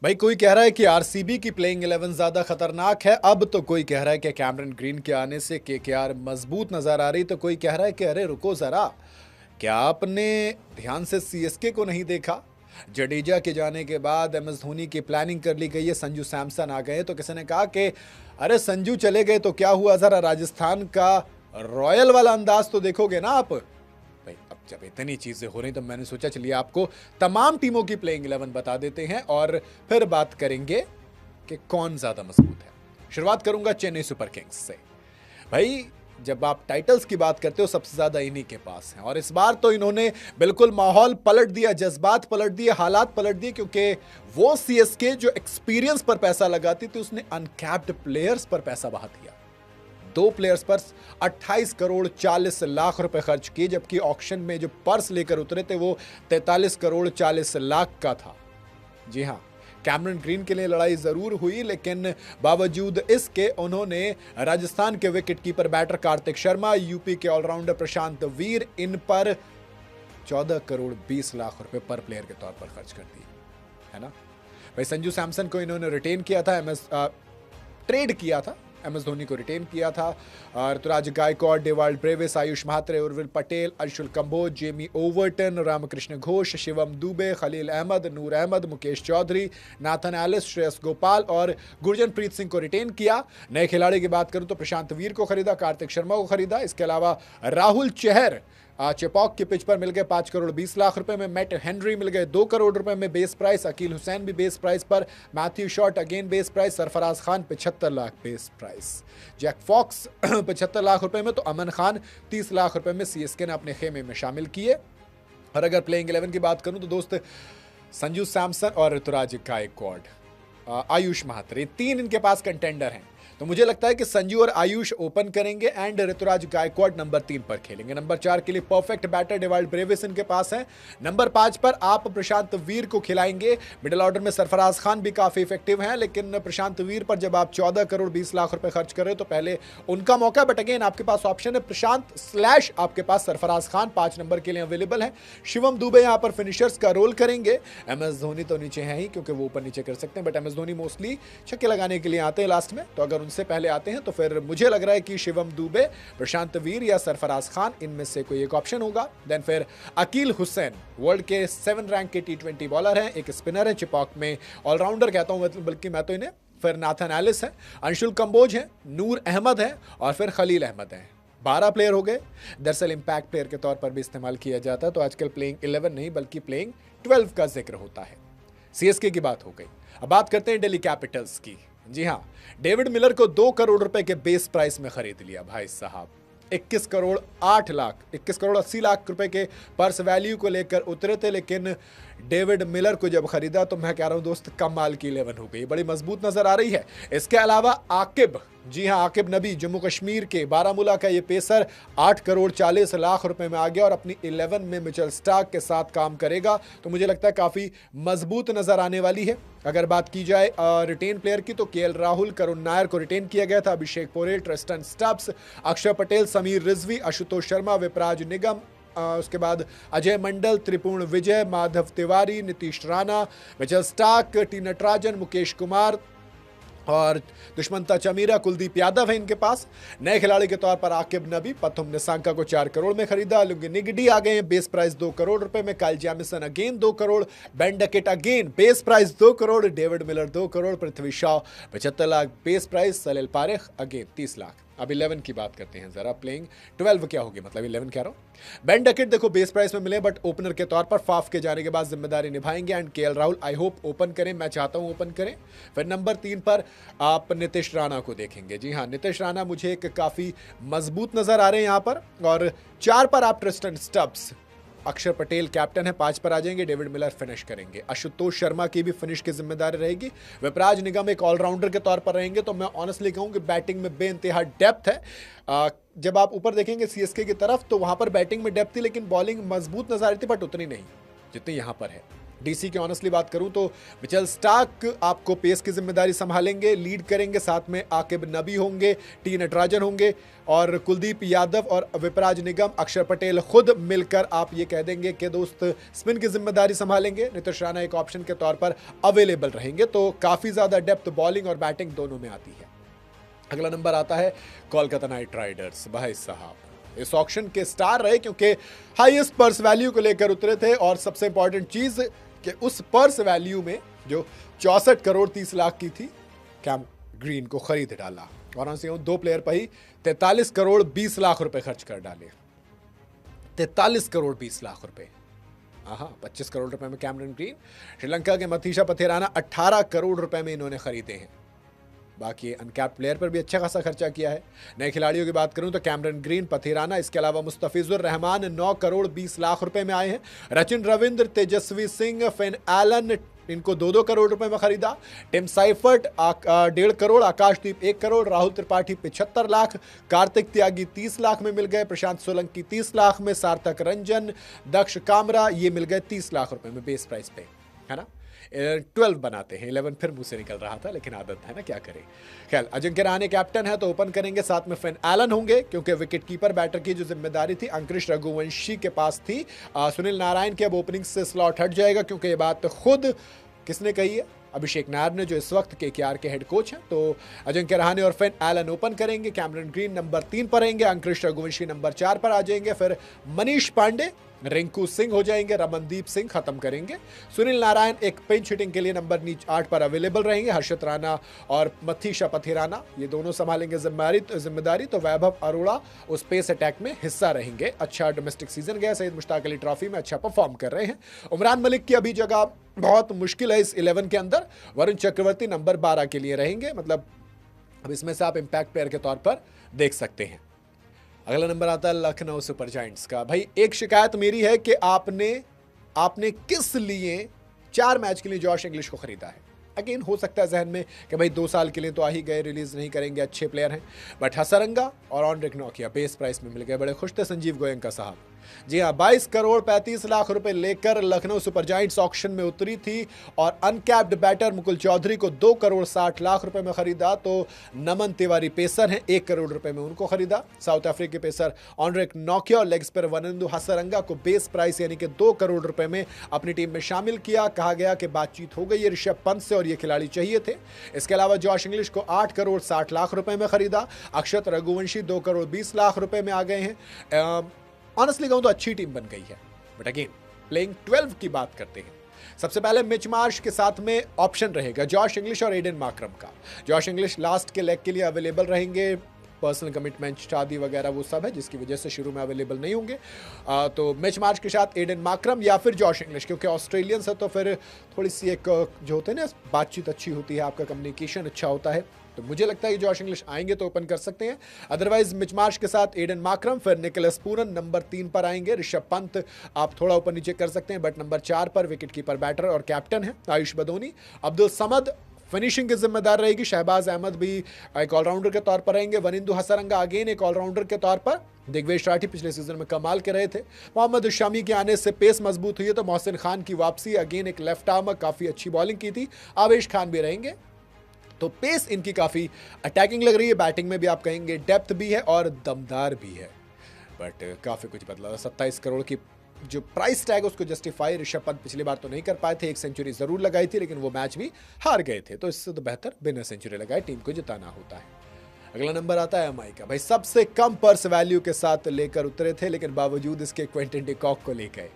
भाई कोई कह रहा है कि आरसीबी की प्लेइंग 11 ज्यादा खतरनाक है, अब तो कोई कह रहा है कि कैमरन ग्रीन के आने से केकेआर मजबूत नजर आ रही, तो कोई कह रहा है कि अरे रुको जरा, क्या आपने ध्यान से सीएसके को नहीं देखा? जडेजा के जाने के बाद एमएस धोनी की प्लानिंग कर ली गई है, संजू सैमसन आ गए, तो किसी ने कहा कि अरे संजू चले गए तो क्या हुआ, जरा राजस्थान का रॉयल वाला अंदाज तो देखोगे ना आप। भाई अब जब इतनी चीजें हो रही तो मैंने सोचा चलिए आपको तमाम टीमों की प्लेइंग 11 बता देते हैं और फिर बात करेंगे कि कौन ज्यादा मजबूत है। शुरुआत करूंगा चेन्नई सुपर किंग्स से। भाई जब आप टाइटल्स की बात करते हो सबसे ज्यादा इन्हीं के पास है, और इस बार तो इन्होंने बिल्कुल माहौल पलट दिया, जज्बात पलट दिए, हालात पलट दिए, क्योंकि वो सीएसके जो एक्सपीरियंस पर पैसा लगाती थी उसने अनकैप्ड प्लेयर्स पर पैसा बहा दिया। दो प्लेयर्स पर 28 करोड़ 40 लाख रुपए खर्च किए, जबकि ऑक्शन में जो पर्स लेकर उतरे थे वो 43 करोड़ 40 लाख का था। जी हां, कैमरन ग्रीन के लिए लड़ाई जरूर हुई, लेकिन बावजूद इसके उन्होंने राजस्थान के wicketkeeper batter Kartik Sharma, UP के ऑलराउंडर प्रशांत वीर, इन पर 14 करोड़ 20 लाख रुपए पर प्लेयर के तौर पर खर्च कर दिए, है ना। भाई संजू सैमसन को इन्होंने रिटेन किया था, ट्रेड किया था, एमएस धोनी को रिटेन किया था। Ruturaj Gaikwad, Dewald Brevis, Ayush Mhatre, Urvil Patel, Anshul Kamboj, Jamie Overton, Ramakrishna Ghosh, Shivam Dube, Khaleel Ahmed, Noor Ahmad, Mukesh Choudhary, Nathan Ellis, Shreyas Gopal और गुरजनप्रीत सिंह को रिटेन किया। नए खिलाड़ी की बात करूं तो प्रशांत वीर को खरीदा, कार्तिक शर्मा को खरीदा, इसके अलावा राहुल चहर चेपॉक की पिच पर मिल गए 5 करोड़ 20 लाख रुपए में, मैट हेनरी मिल गए 2 करोड़ रुपए में बेस प्राइस, अकील हुसैन भी बेस प्राइस पर, Matthew Short again base price, Sarfaraz Khan 75 lakh base price, Jack Fox 75 lakh रुपए में, तो अमन खान 30 लाख रुपए में सीएसके ने अपने खेमे में शामिल किए। और अगर प्लेइंग 11 की बात करूं तो दोस्त संजू सैमसन और ऋतुराज गायकवाड़, आयुष महात्रे, तीन इनके पास कंटेंडर हैं। तो मुझे लगता है कि संजू और आयुष ओपन करेंगे एंड ऋतुराज गायकवाड़ नंबर 3 पर खेलेंगे। नंबर 4 के लिए परफेक्ट बैटर डेवाल्ड ब्रेविस इनके पास है। नंबर 5 पर आप प्रशांत वीर को खिलाएंगे। मिडिल ऑर्डर में सरफराज खान भी काफी इफेक्टिव हैं, लेकिन प्रशांत वीर पर जब आप 14 करोड़ 20 लाख रुपए खर्च कर रहे हो तो पहले उनका मौका, बट अगेन आपके पास ऑप्शन है प्रशांत स्लैश आपके पास सरफराज खान 5 नंबर के लिए अवेलेबल है। शिवम दुबे यहां पर फिनिशर्स का रोल करेंगे। एमएस धोनी तो नीचे है ही क्योंकि वो ऊपर नीचे कर सकते हैं, बट एमएस धोनी मोस्टली छक्के लगाने के लिए आते हैं लास्ट में, तो अगर उनसे पहले आते हैं तो फिर मुझे लग रहा है कि शिवम दुबे, प्रशांत वीर या सरफराज खान, इनमें से कोई एक ऑप्शन होगा। देन फिर अकील हुसैन वर्ल्ड के 7 रैंक के T20 बॉलर हैं, एक स्पिनर है, चिपॉक में ऑलराउंडर कहता हूं बल्कि मैं तो इन्हें। फिर नाथन एलिस है, अंशुल कंबोज है, नूर अहमद है और फिर खलील अहमद है। 12 प्लेयर हो गए। दरअसल इंपैक्ट प्लेयर के तौर पर भी इस्तेमाल किया जाता है, तो आजकल प्लेइंग 11 नहीं बल्कि प्लेइंग 12 का जिक्र होता है। सीएसके की बात हो गई, अब बात करते हैं दिल्ली कैपिटल्स की। जी हां, डेविड मिलर को 2 करोड़ रुपए के बेस प्राइस में खरीद लिया भाई साहब। 21 करोड़ 8 लाख, 21 करोड़ 80 लाख रुपए के पर्स वैल्यू को लेकर उतरे थे, लेकिन डेविड मिलर को जब खरीदा तो मैं कह रहा हूं दोस्त कमाल की 11 हो गई, बड़ी मजबूत नजर आ रही है। इसके अलावा आकिब, जी हां आकिब नबी, जम्मू कश्मीर के बारामूला का ये पेसर 8 करोड़ 40 लाख रुपए में आ गया और अपनी 11 में मिचेल स्टार्क के साथ काम करेगा, तो मुझे लगता है काफी मजबूत नजर आने वाली है। अगर बात की जाए रिटेन प्लेयर की तो केएल राहुल, करुण नायर को रिटेन किया गया था, अभिषेक पोरेल, ट्रिस्टन स्टब्स, अक्षर पटेल, समीर रिजवी, आशुतोष शर्मा, विपराज निगम, उसके बाद Ajay Mandal, Tripurana Vijay, Madhav Tiwari, Nitish Rana, Mitchell Starc, T Natarajan, Mukesh Kumar और दुष्मंता चमीरा, कुलदीप यादव है इनके पास। नए खिलाड़ी के तौर पर आकिब नबी, पथुम निसांका को 4 करोड़ में खरीदा। लुंगी निगडी आ गए हैं, बेस प्राइस 2 करोड़ रुपए में। Kyle Jamieson again 2 crore, Ben Duckett again base price 2 crore, David Miller 2 crore, Prithvi Shaw 75 lakh base price, Salil Parekh again 30 lakh. अब 11 की बात करते हैं जरा, प्लेइंग 12 क्या होगी, मतलब 11 कह रहा हूं। बेन डकेट देखो बेस प्राइस में मिले, बट ओपनर के तौर पर फाफ के जाने के बाद जिम्मेदारी निभाएंगे and KL Rahul I hope open करें, मैं चाहता हूं ओपन करें। फिर नंबर 3 पर आप नीतीश राणा को देखेंगे। जी हां, नीतीश राणा मुझे एक काफी मजबूत नजर आ रहे हैं यहां पर। और 4 पर आप ट्रिस्टन स्टब्स, अक्षर पटेल कैप्टन है, 5 पर आ जाएंगे, डेविड मिलर फिनिश करेंगे, आशुतोष शर्मा की भी फिनिश की जिम्मेदारी रहेगी, विपराज निगम एक ऑलराउंडर के तौर पर रहेंगे। तो मैं ऑनेस्टली कहूं कि बैटिंग में बेइंतहा डेप्थ है। जब आप ऊपर देखेंगे सीएसके की तरफ तो वहां पर बैटिंग में डेप्थ थी, लेकिन बॉलिंग मजबूत नजर आ रही थी, बट उतनी नहीं जितनी यहां पर है। डीसी की ऑनेस्टली बात करूं तो मिचेल स्टार्क आपको पेस की जिम्मेदारी संभालेंगे, लीड करेंगे, साथ में आकिब नबी होंगे, टी नटराजन होंगे और कुलदीप यादव और विपराज निगम, अक्षर पटेल खुद मिलकर आप ये कह देंगे कि दोस्त स्पिन की जिम्मेदारी संभालेंगे। नीतीश राणा एक ऑप्शन के तौर पर अवेलेबल रहेंगे। तो काफ़ी ज़्यादा डेप्थ बॉलिंग और बैटिंग दोनों में आती है। अगला नंबर आता है कोलकाता नाइट राइडर्स। भाई साहब इस ऑक्शन के स्टार रहे क्योंकि हाईएस्ट पर्स वैल्यू को लेकर उतरे थे और सबसे इंपॉर्टेंट चीज़ कि उस पर्स वैल्यू में जो 64 करोड़ 30 लाख की थी, कैम ग्रीन को खरीद डाला और उनसे दो प्लेयर पर ही 43 करोड़ 20 लाख रुपए खर्च कर डाले। 43 करोड़ 20 लाख रुपए, हाँ 25 करोड़ रुपए में कैमरन ग्रीन। श्रीलंका के मथीशा पथिराना 18 करोड़ रुपए में इन्होंने खरीदे हैं। बाकी अनकैप्ड प्लेयर पर भी अच्छा खासा खर्चा किया है। नए खिलाड़ियों की बात करूं तो कैमरन ग्रीन, पथिराना, इसके अलावा मुस्तफिजुर रहमान 9 करोड़ 20 लाख रुपए में आए हैं। रचिन रविंद्र, तेजस्वी सिंह, फिन एलन, इनको 2-2 करोड़ रुपए में खरीदा। टिम साइफर्ट 1.5 करोड़, आकाशदीप 1 करोड़, राहुल त्रिपाठी 75 लाख, कार्तिक त्यागी 30 लाख में मिल गए, प्रशांत सोलंकी 30 लाख में, सार्थक रंजन, दक्ष कामरा ये मिल गए 30 लाख रुपए में बेस प्राइस पे, है ना। 12 बनाते हैं, 11 फिर मुंह से निकल रहा था लेकिन आदत है ना, क्या करें। खैर अजिंक्य रहाणे कैप्टन है तो ओपन करेंगे, साथ में फिन एलन होंगे क्योंकि विकेट कीपर बैटर की जो जिम्मेदारी थी अंकुश रघुवंशी के पास थी। सुनील नारायण के अब ओपनिंग से स्लॉट हट जाएगा क्योंकि ये बात खुद किसने कही है, अभिषेक नायर ने, जो इस वक्त केकेआर के हेड कोच हैं। तो अजिंक्य रहाणे और फिन एलन ओपन करेंगे, कैमरन ग्रीन नंबर 3 पर रहेंगे, अंकुश रघुवंशी नंबर 4 पर आ जाएंगे, फिर मनीष पांडे, रिंकू सिंह हो जाएंगे, रमनदीप सिंह खत्म करेंगे। सुनील नारायण एक पिंच हिटिंग के लिए नंबर 8 पर अवेलेबल रहेंगे, हर्षित राणा और मथीशा पथिराना ये दोनों संभालेंगे जिम्मेदारी। तो वैभव अरोड़ा उस पेस अटैक में हिस्सा रहेंगे। अच्छा डोमेस्टिक सीजन गया, सईद मुश्ताक अली ट्रॉफी में अच्छा परफॉर्म कर रहे हैं। उमरान मलिक की अभी जगह बहुत मुश्किल है इस 11 के अंदर। वरुण चक्रवर्ती नंबर 12 के लिए रहेंगे, मतलब अब इसमें से आप इंपैक्ट प्लेयर के तौर पर देख सकते हैं। अगला नंबर आता है लखनऊ सुपर जायंट्स का। भाई एक शिकायत मेरी है कि आपने किस लिए 4 मैच के लिए जॉश इंग्लिश को खरीदा है। अगेन हो सकता है जहन में कि भाई 2 साल के लिए तो आ ही गए, रिलीज नहीं करेंगे, अच्छे प्लेयर हैं, बट हसरंगा और ऑनरिक नोकिया बेस प्राइस में मिल गए, बड़े खुश थे संजीव गोयंका साहब। जी हाँ, 22 करोड़ 35 लाख रुपए लेकर लखनऊ सुपर जायंट्स ऑक्शन में उतरी थी और अनकैप्ड बैटर मुकुल चौधरी को 2 करोड़ 60 लाख रुपए में खरीदा। तो नमन तिवारी पेसर हैं, 1 करोड़ रुपए में उनको खरीदा। साउथ अफ्रीका के पेसर ऑनरिक नोकिया और लेग स्पिनर वनिंदु हसरंगा को बेस प्राइस यानी कि 2 करोड़ रुपए में अपनी टीम में शामिल किया। कहा गया कि बातचीत हो गई है ऋषभ पंत से और ये खिलाड़ी चाहिए थे। इसके अलावा जॉश इंग्लिश को 8 करोड़ 60 लाख रुपए में खरीदा। अक्षत रघुवंशी 2 करोड़ 20 लाख रुपए में आ गए हैं। ऑनेस्टली कहूं तो अच्छी टीम बन गई है, बट अगेन प्लेइंग 12 की बात करते हैं। सबसे पहले मिच मार्श के साथ में ऑप्शन रहेगा जॉश इंग्लिश और एडन मार्क्रम का। जॉश इंग्लिश लास्ट के लेग के लिए अवेलेबल रहेंगे, पर्सनल कमिटमेंट, शादी वगैरह वो सब है जिसकी वजह से शुरू में अवेलेबल नहीं होंगे। तो मिच मार्श के साथ एडन मार्क्रम या फिर जॉश इंग्लिश, क्योंकि ऑस्ट्रेलियंस है तो फिर थोड़ी सी एक जो होते हैं ना बातचीत अच्छी होती है, आपका कम्युनिकेशन अच्छा होता है, तो मुझे लगता है कि जॉश इंग्लिश आएंगे तो ओपन कर सकते हैं। अदरवाइज मिच मार्श के साथ एडन मार्क्रम, फिर निकोलस पूरन नंबर 3 पर आएंगे। ऋषभ पंत आप थोड़ा ऊपर नीचे कर सकते हैं, बट नंबर 4 पर विकेट कीपर बैटर और कैप्टन है आयुष बदोनी। अब्दुल समद फिनिशिंग की जिम्मेदार रहेगी। शहबाज अहमद भी एक ऑलराउंडर के तौर पर रहेंगे। वनिंदु हसरंगा अगेन एक ऑलराउंडर के तौर पर। दिग्वेश राठी पिछले सीजन में कमाल के रहे थे। मोहम्मद शमी के आने से पेस मजबूत हुई है, तो मोहसिन खान की वापसी, अगेन एक लेफ्ट आर्मर, काफ़ी अच्छी बॉलिंग की थी। आवेश खान भी रहेंगे, तो पेस इनकी काफ़ी अटैकिंग लग रही है। बैटिंग में भी आप कहेंगे डेप्थ भी है और दमदार भी है, बट काफ़ी कुछ बदला। 27 करोड़ की जो प्राइस टैग उसको जस्टिफाई ऋषभ पंत पिछली बार तो नहीं कर पाए थे। 1 सेंचुरी जरूर लगाई थी लेकिन वो मैच भी हार गए थे, तो इससे तो बेहतर बिना सेंचुरी लगाए टीम को जिताना होता है। अगला नंबर आता है एमआई का। भाई सबसे कम पर्स वैल्यू के साथ लेकर उतरे थे, लेकिन बावजूद इसके क्विंटन डी कॉक को लेकर,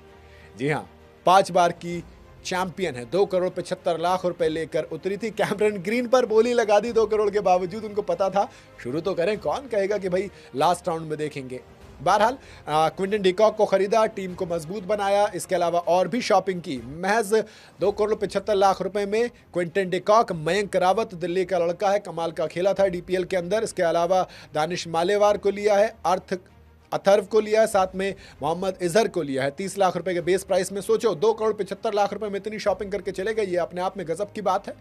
जी हाँ 5 बार की चैंपियन है, 2 करोड़ 75 लाख रुपए लेकर उतरी थी। कैमरन ग्रीन पर बोली लगा दी 2 करोड़ के बावजूद। उनको पता था शुरू तो करें, कौन कहेगा कि भाई लास्ट राउंड में देखेंगे। बहरहाल क्विंटन डिकॉक को खरीदा, टीम को मजबूत बनाया। इसके अलावा और भी शॉपिंग की। महज 2 करोड़ 75 लाख रुपए में क्विंटन डिकॉक, मयंक रावत दिल्ली का लड़का है, कमाल का खेला था डीपीएल के अंदर। इसके अलावा दानिश मालेवार को लिया है, अथर्व को लिया है, साथ में मोहम्मद इजहर को लिया है 30 लाख रुपए के बेस प्राइस में। सोचो 2 करोड़ 75 लाख रुपए में इतनी शॉपिंग करके चले गए, ये अपने आप में गजब की बात है।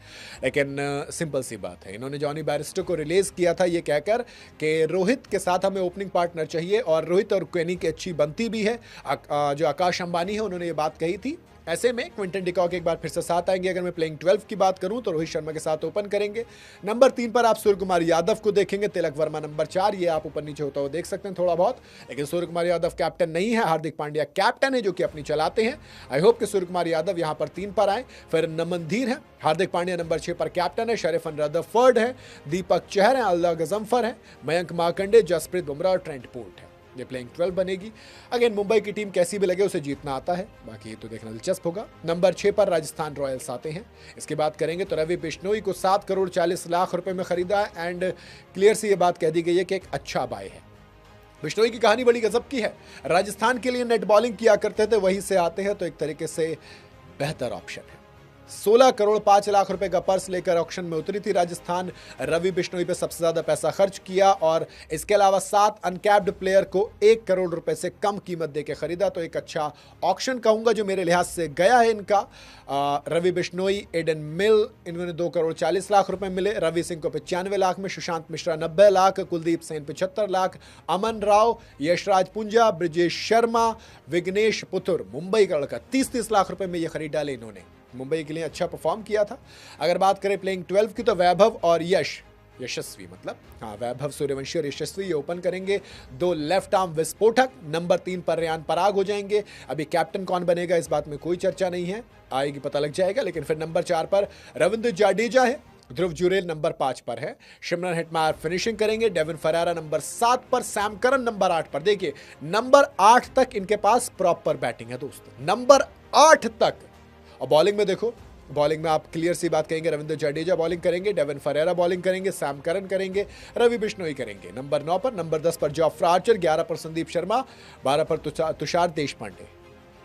लेकिन सिंपल सी बात है, इन्होंने जॉनी बैरिस्टो को रिलीज किया था ये कहकर कि रोहित के साथ हमें ओपनिंग पार्टनर चाहिए, और रोहित और क्वेनी की अच्छी बनती भी है। जो आकाश अंबानी है उन्होंने ये बात कही थी ऐसे में क्विंटन डिकॉक एक बार फिर से साथ आएंगे। अगर मैं प्लेइंग 12 की बात करूं तो रोहित शर्मा के साथ ओपन करेंगे। नंबर 3 पर आप सूर्य कुमार यादव को देखेंगे, तिलक वर्मा नंबर 4, ये आप ऊपर नीचे होता हुआ देख सकते हैं थोड़ा बहुत, लेकिन सूर्य कुमार यादव कैप्टन नहीं है, हार्दिक पांड्या कैप्टन है जो कि अपनी चलाते हैं। आई होप कि सूर्य कुमार यादव यहां पर 3 पर आए। फिर नमनधीर है, हार्दिक पांड्या नंबर 6 पर कैप्टन है, शरीफन रदरफोर्ड है, दीपक चहर है, अल्लाह गजम्फर है, मयंक मार्कंडे, जसप्रीत बुमराह और ट्रेंट बोल्ट है। ये प्लेइंग 12 बनेगी। अगेन मुंबई की टीम कैसी भी लगे उसे जीतना आता है, बाकी ये तो देखना दिलचस्प होगा। नंबर 6 पर राजस्थान रॉयल्स आते हैं। इसकी बात करेंगे तो रवि बिश्नोई को 7 करोड़ 40 लाख रुपए में खरीदा है एंड क्लियर से ये बात कह दी गई है कि एक अच्छा बाय है। बिश्नोई की कहानी बड़ी गजब की है, राजस्थान के लिए नेट बॉलिंग किया करते थे, वहीं से आते हैं तो एक तरीके से बेहतर ऑप्शन है। 16 करोड़ 5 लाख रुपए का पर्स लेकर ऑक्शन में उतरी थी राजस्थान। रवि बिश्नोई पे सबसे ज्यादा पैसा खर्च किया और इसके अलावा 7 अनकैप्ड प्लेयर को 1 करोड़ रुपए से कम कीमत देकर खरीदा। तो एक अच्छा ऑक्शन कहूंगा जो मेरे लिहाज से गया है इनका। रवि बिश्नोई, एडन मिल, इन्होंने 2 करोड़ 40 लाख रुपए मिले। रवि सिंह को 95 लाख में, सुशांत मिश्रा 90 लाख, कुलदीप सेन 75 लाख, अमन राव, यशराज पुंजा, ब्रिजेश शर्मा, विघ्नेश पुथुर, मुंबई का लड़का 30-30 लाख रुपए में ये खरीद डाले इन्होंने। मुंबई के लिए अच्छा परफॉर्म किया था। अगर बात करें प्लेइंग 12 की तो वैभव और यशस्वी मतलब वैभव सूर्यवंशी और यशस्वी ये ओपन करेंगे। 2 लेफ्ट आर्म विस्फोटक। नंबर 3 पर रेयान पराग हो जाएंगे। अभी कैप्टन कौन बनेगा इस बात में कोई चर्चा नहीं है, आएगी पता लग जाएगा। लेकिन फिर नंबर 4 पर रविंद्र जाडेजा है, ध्रुव जुरेल नंबर 5 पर है, शिमरन हेटमायर फिनिशिंग करेंगे, डेविन फरारा नंबर 7 पर, सैम करन नंबर 8 पर। देखिए नंबर 8 तक इनके पास प्रॉपर बैटिंग है दोस्तों, नंबर 8 तक। और बॉलिंग में देखो, बॉलिंग में आप क्लियर सी बात कहेंगे, रविंद्र जडेजा बॉलिंग करेंगे, डेविन फरेरा बॉलिंग करेंगे, सैम करन करेंगे, रवि बिश्नोई करेंगे। नंबर 9 पर, नंबर 10 पर जॉफ्रा आर्चर, 11 पर संदीप शर्मा, 12 पर तुषार देशपांडे।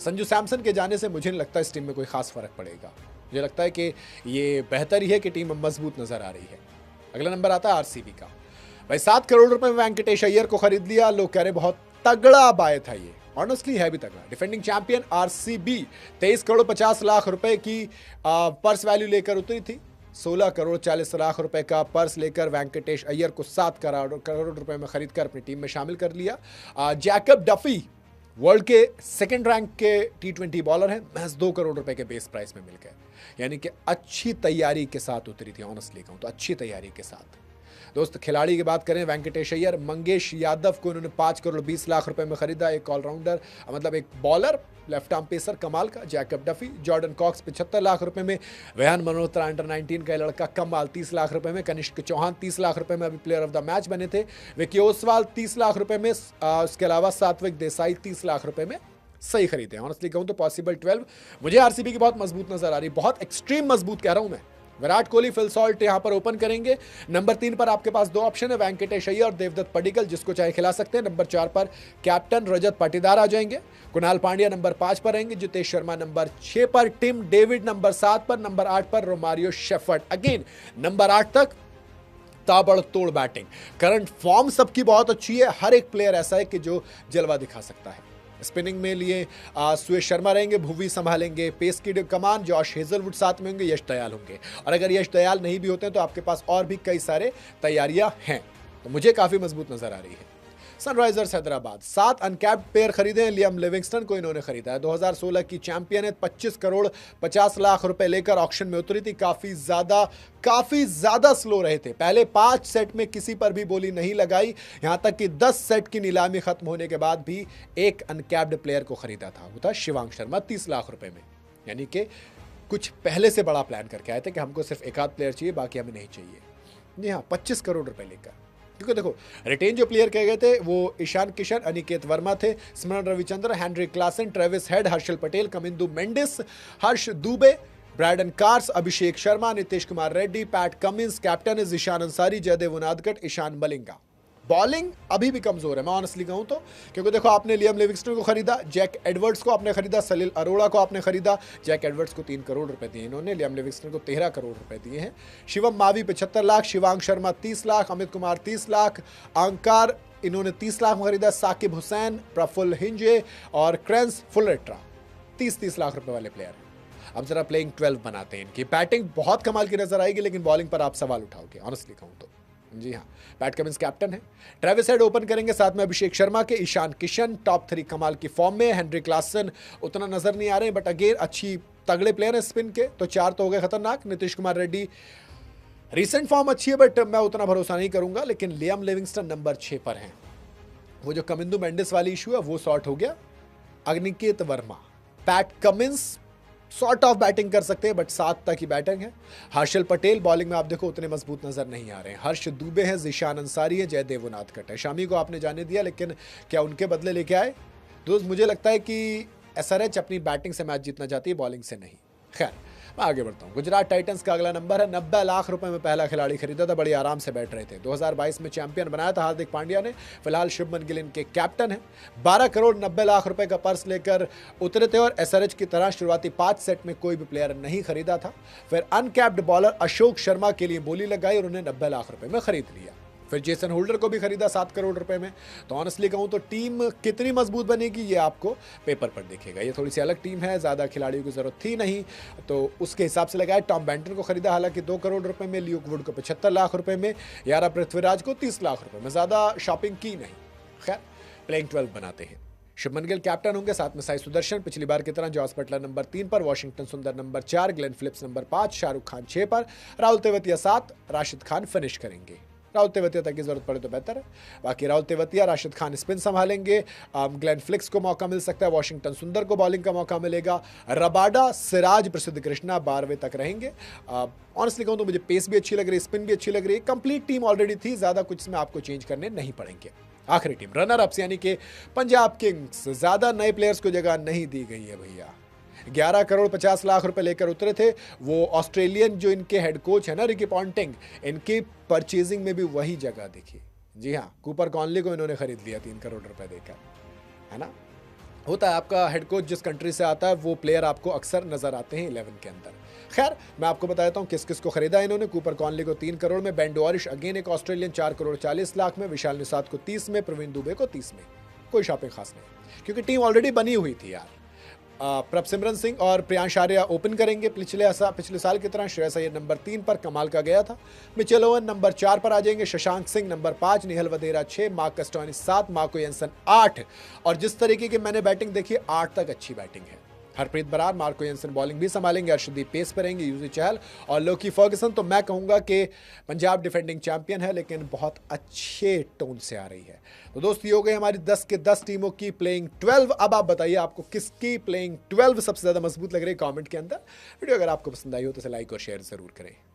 संजू सैमसन के जाने से मुझे नहीं लगता इस टीम में कोई खास फर्क पड़ेगा। मुझे लगता है कि ये बेहतर ही है कि टीम मजबूत नजर आ रही है। अगला नंबर आता है आरसीबी का। भाई 7 करोड़ रुपए में वेंकटेश अय्यर को खरीद लिया। लोग कह रहे बहुत तगड़ा बाय था ये, ऑनेस्टली है भी तगड़ा। Defending champion RCB 23 crore 50 lakh रुपए की पर्स वैल्यू लेकर उतरी थी। 16 करोड़ 40 लाख रुपए का पर्स लेकर वेंकटेश अय्यर को 7 करोड़ रुपए में खरीद कर अपनी टीम में शामिल कर लिया। जैकब डफी वर्ल्ड के सेकंड रैंक के T20 बॉलर हैं, महज 2 करोड़ रुपए के बेस प्राइस में मिल गए। यानी कि अच्छी तैयारी के साथ उतरी थी, ऑनेस्टली कहूं तो अच्छी तैयारी के साथ। दोस्त खिलाड़ी की बात करें, वेंकटेश अय्यर, मंगेश यादव को उन्होंने 5 करोड़ 20 लाख रुपए में खरीदा। एक ऑलराउंडर मतलब एक बॉलर, लेफ्ट आर्म पेसर कमाल का। Jacob Duffy, Jordan Cox 75 lakh रुपए में, रेहान मल्होत्रा अंडर 19 का लड़का कमाल 30 लाख रुपए में, कनिष्क चौहान 30 लाख रुपए में अभी प्लेयर ऑफ द मैच बने थे, विकी ओसवाल 30 लाख रुपए में, उसके अलावा सात्विक देसाई 30 लाख रुपए में सही खरीदे। ऑनेस्टली कहूं तो पॉसिबल 12 मुझे आरसीबी की बहुत मजबूत नजर आ रही, बहुत एक्सट्रीम मजबूत कह रहा हूं मैं। विराट कोहली, फिल सॉल्ट यहां पर ओपन करेंगे। नंबर 3 पर आपके पास 2 ऑप्शन है, वेंकटेश अय्यर और देवदत्त पडिक्कल, जिसको चाहे खिला सकते हैं। नंबर 4 पर कैप्टन रजत पाटीदार आ जाएंगे। कुणाल पांड्या नंबर 5 पर रहेंगे। जितेश शर्मा नंबर 6 पर, टिम डेविड नंबर 7 पर, नंबर 8 पर रोमारियो शेफर्ड। अगेन नंबर 8 तक ताबड़तोड़ बैटिंग। करंट फॉर्म सबकी बहुत अच्छी है, हर एक प्लेयर ऐसा है कि जो जलवा दिखा सकता है। स्पिनिंग में लिए सुयश शर्मा रहेंगे, भुवी संभालेंगे, पेस की कमान जॉश हेजलवुड साथ में होंगे, यश दयाल होंगे। और अगर यश दयाल नहीं भी होते हैं तो आपके पास और भी कई सारे तैयारियां हैं। तो मुझे काफी मजबूत नजर आ रही है। सनराइजर्स हैदराबाद 7 अनकैप्ड प्लेयर खरीदे हैं। लियाम लिविंगस्टन को इन्होंने खरीदा है, 2016 की चैंपियन है, 25 करोड़ 50 लाख रुपए लेकर ऑक्शन में उतरी थी। काफी ज्यादा स्लो रहे थे, पहले 5 सेट में किसी पर भी बोली नहीं लगाई, यहां तक कि 10 सेट की नीलामी खत्म होने के बाद भी एक अनकैप्ड प्लेयर को खरीदा था, वो था शिवांग शर्मा 30 लाख रुपए में। यानी कि कुछ पहले से बड़ा प्लान करके आए थे कि हमको सिर्फ एक आध प्लेयर चाहिए, बाकी हमें नहीं चाहिए। जी हाँ, 25 करोड़ रुपए लेकर। क्योंकि देखो रिटेन जो प्लेयर कहे गए थे वो ईशान किशन, अनिकेत वर्मा थे, Smaran Ravichandra, Heinrich Klaasen, Travis Head, Harshal Patel, Kamindu Mendis, Harsh Dubey, Brydon Carse, Abhishek Sharma, Nitish Kumar Reddy, Pat Cummins, captain is Ishan Ansari, Jaydev Unadkat, Ishan Malinga. Bowling अभी भी कमजोर है, मैं ऑनेस्टली कहूं तो, क्योंकि देखो आपने लियाम लिविंगस्टन को खरीदा, जैक एडवर्ड्स को आपने खरीदा, सलील अरोड़ा को आपने खरीदा। जैक एडवर्ड्स को 3 करोड़ रुपए दिए इन्होंने, लियाम लिविंगस्टन को 13 करोड़ रुपए दिए हैं। शिवम मावी 75 लाख, शिवांग शर्मा 30 लाख, अमित कुमार 30 लाख, अंकार इन्होंने 30 लाख में खरीदा, साकिब हुसैन, प्रफुल्ल हिंजे और क्रेंस फुलेट्रा 30-30 लाख रुपए वाले प्लेयर हैं। अब जरा प्लेइंग 12 बनाते हैं। इनकी बैटिंग बहुत कमाल की नजर आएगी, लेकिन बॉलिंग पर आप सवाल उठाओगे ऑनेस्टली कहूं तो। जी हाँ, पैट कमिंस कैप्टन है। ट्रेविस हेड ओपन करेंगे, साथ में अभिषेक शर्मा के, ईशान किशन टॉप 3 कमाल की फॉर्म में, हेनरी क्लासन उतना नजर नहीं आ रहे बट अगेन अच्छी तगड़े प्लेयर है स्पिन के, तो 4 तो हो गए खतरनाक। नीतीश कुमार रेड्डी रिसेंट फॉर्म अच्छी है बट मैं उतना भरोसा नहीं करूंगा, लेकिन लियाम लिविंगस्टन नंबर 6 पर हैं। वो जो कमिंदू मेंडिस वाली इशू है वो सॉर्ट हो गया। Agniket Verma, Pat Cummins sort of batting कर सकते हैं बट 7 तक ही बैटिंग है। हर्षल पटेल बॉलिंग में आप देखो उतने मजबूत नजर नहीं आ रहे हैं। हर्ष दुबे हैं, जिशान अंसारी है, जयदेव उनादकट है। शामी को आपने जाने दिया, लेकिन क्या उनके बदले लेके आए? दोस्त मुझे लगता है कि एसआरएच अपनी बैटिंग से मैच जीतना चाहती है, बॉलिंग से नहीं। खैर मैं आगे बढ़ता हूँ। गुजरात टाइटंस का अगला नंबर है। 90 लाख रुपए में पहला खिलाड़ी खरीदा था, बड़ी आराम से बैठ रहे थे। 2022 में चैंपियन बनाया था हार्दिक पांड्या ने। फिलहाल शुभमन गिल इनके कैप्टन है। 12 करोड़ 90 लाख रुपए का पर्स लेकर उतरे थे और एसआरएच की तरह शुरुआती 5 सेट में कोई भी प्लेयर नहीं खरीदा था। फिर अनकैप्ड बॉलर अशोक शर्मा के लिए बोली लगाई और उन्हें 90 लाख रुपए में खरीद लिया। फिर जेसन होल्डर को भी खरीदा 7 करोड़ रुपए में। तो ऑनेस्टली कहूं तो टीम कितनी मजबूत बनेगी ये आपको पेपर पर देखेगा। ये थोड़ी सी अलग टीम है, ज़्यादा खिलाड़ियों की जरूरत थी नहीं, तो उसके हिसाब से लगाया। टॉम बेंटन को खरीदा हालांकि 2 करोड़ रुपए में, ल्यूक वुड को 75 लाख रुपए में, यारा पृथ्वीराज को 30 लाख रुपए में, ज़्यादा शॉपिंग की नहीं। खैर प्लेइंग 12 बनाते हैं। शुभमन गिल कैप्टन होंगे, साथ में साई सुदर्शन पिछली बार की तरह, जॉस बटलर नंबर 3 पर, वॉशिंगटन सुंदर number 4, Glenn Phillips number 5, Shahrukh Khan 6 पर, राहुल तेवतिया 7, राशिद खान फिनिश करेंगे। राहुल तेवतिया तक की जरूरत पड़े तो बेहतर है। बाकी राहुल तेवतिया, राशिद खान स्पिन संभालेंगे, ग्लेन फ्लिक्स को मौका मिल सकता है, वॉशिंगटन सुंदर को बॉलिंग का मौका मिलेगा, रबाडा, सिराज, प्रसिद्ध कृष्णा 12वें तक रहेंगे। ऑनेस्टली कहूँ तो मुझे पेस भी अच्छी लग रही है, स्पिन भी अच्छी लग रही है। कंप्लीट टीम ऑलरेडी थी, ज़्यादा कुछ इसमें आपको चेंज करने नहीं पड़ेंगे। आखिरी टीम रनर अप्स यानी कि पंजाब किंग्स। ज़्यादा नए प्लेयर्स को जगह नहीं दी गई है भैया। 11 करोड़ 50 लाख रुपए लेकर उतरे थे। वो ऑस्ट्रेलियन जो इनके हेड कोच है ना, रिकी पॉन्टिंग, इनकी परचेजिंग में भी वही जगह दिखी। जी हाँ, कूपर कॉनली को इन्होंने खरीद लिया 3 करोड़ रुपए देकर, है ना। होता है, आपका हेड कोच जिस कंट्री से आता है वो प्लेयर आपको अक्सर नजर आते हैं 11 के अंदर। खैर मैं आपको बताता हूँ किस किस को खरीदा इन्होंने। कूपर कॉनली को 3 करोड़ में, बेन डोरिश अगेन एक ऑस्ट्रेलियन 4 करोड़ 40 लाख में, विशाल निषाद को 30 में, प्रवीण दुबे को 30 में। कोई शॉपिंग खास नहीं क्योंकि टीम ऑलरेडी बनी हुई थी यार। प्रभसिमरन सिंह और प्रियांश आर्या ओपन करेंगे पिछले साल की तरह। श्रेयस अय्यर नंबर 3 पर, कमाल का गया था। मिचेल ओवन नंबर 4 पर आ जाएंगे। Shashank Singh number 5, निहल Vadra 6, mark कस्टोनी 7, Marco Jansen 8। और जिस तरीके की मैंने बैटिंग देखी 8 तक अच्छी बैटिंग है। Harpreet Brar, Marco Jansen bowling भी संभालेंगे, अर्शदीप पेस पर रहेंगे, यूजी चहल और लोकी फर्गसन। तो मैं कहूंगा कि पंजाब डिफेंडिंग चैंपियन है लेकिन बहुत अच्छे टोन से आ रही है। तो दोस्त ये हो गई हमारी 10 के 10 टीमों की प्लेइंग 12। अब आप बताइए आपको किसकी प्लेइंग 12 सबसे ज्यादा मजबूत लग रही है कमेंट के अंदर। वीडियो अगर आपको पसंद आई हो तो इसे लाइक और शेयर जरूर करें।